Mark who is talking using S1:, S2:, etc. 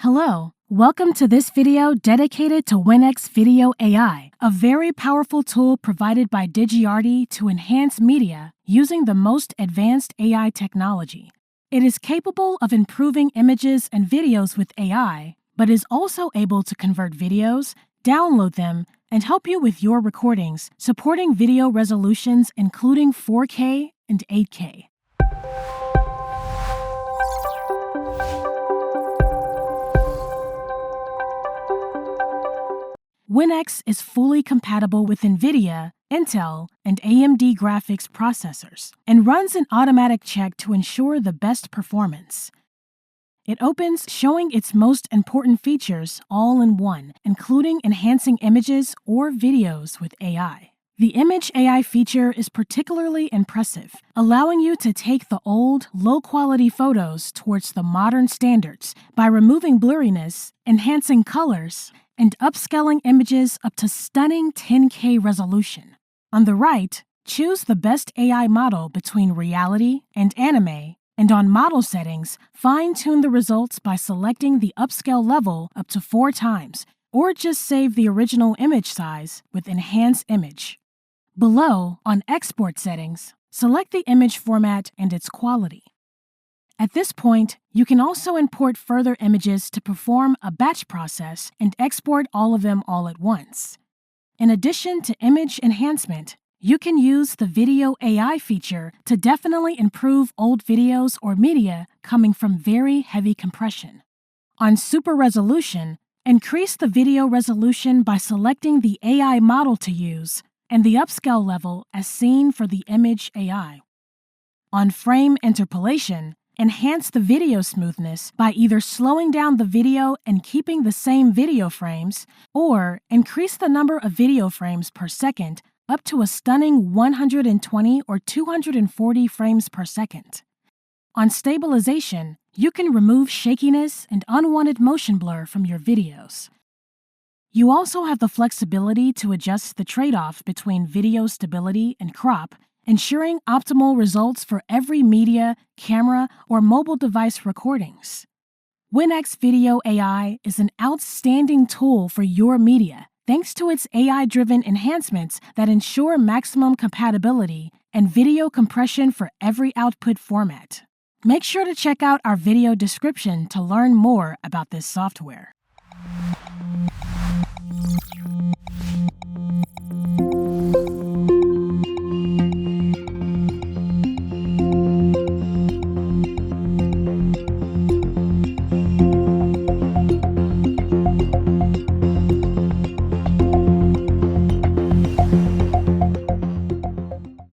S1: Hello, welcome to this video dedicated to WinXVideo AI, a very powerful tool provided by Digiarty to enhance media using the most advanced AI technology. It is capable of improving images and videos with AI, but is also able to convert videos, download them, and help you with your recordings, supporting video resolutions including 4K and 8K. WinX is fully compatible with NVIDIA, Intel, and AMD graphics processors, and runs an automatic check to ensure the best performance. It opens showing its most important features all in one, including enhancing images or videos with AI. The Image AI feature is particularly impressive, allowing you to take the old, low-quality photos towards the modern standards by removing blurriness, enhancing colors, and upscaling images up to stunning 10K resolution. On the right, choose the best AI model between reality and anime, and on model settings, fine-tune the results by selecting the upscale level up to 4 times, or just save the original image size with Enhance Image. Below, on export settings, select the image format and its quality. At this point, you can also import further images to perform a batch process and export all of them all at once. In addition to image enhancement, you can use the Video AI feature to definitely improve old videos or media coming from very heavy compression. On Super Resolution, increase the video resolution by selecting the AI model to use and the upscale level as seen for the Image AI. On Frame Interpolation, enhance the video smoothness by either slowing down the video and keeping the same video frames, or increase the number of video frames per second up to a stunning 120 or 240 frames per second. On Stabilization, you can remove shakiness and unwanted motion blur from your videos. You also have the flexibility to adjust the trade-off between video stability and crop, ensuring optimal results for every media, camera, or mobile device recordings. WinXVideo AI is an outstanding tool for your media, thanks to its AI-driven enhancements that ensure maximum compatibility and video compression for every output format. Make sure to check out our video description to learn more about this software.